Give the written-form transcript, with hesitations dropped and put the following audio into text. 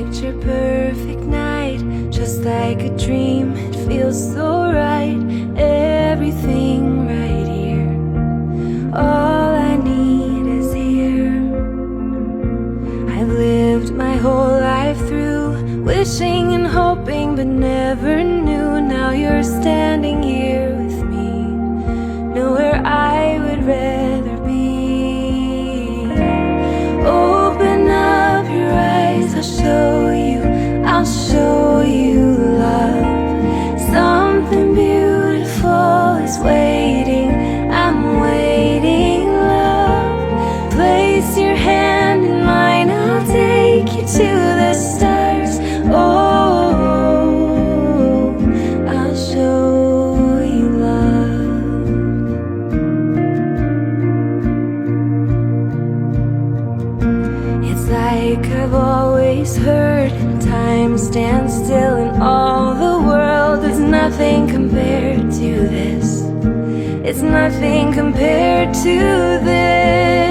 picture perfect night, just like a dream, it feels so right. Everything right here, all I need is here. I've lived my whole life through, wishing and hoping but never knew. Now you're standing here with me, nowhere I would rather be. Open up your eyes, I'll show you love. Something beautiful is waiting, I'm waiting, love. Place your hand in mine, I'll take you to the stars. Oh, I'll show you love. It's like I've always heard, time stands still in all the world. There's nothing compared to this, it's nothing compared to this.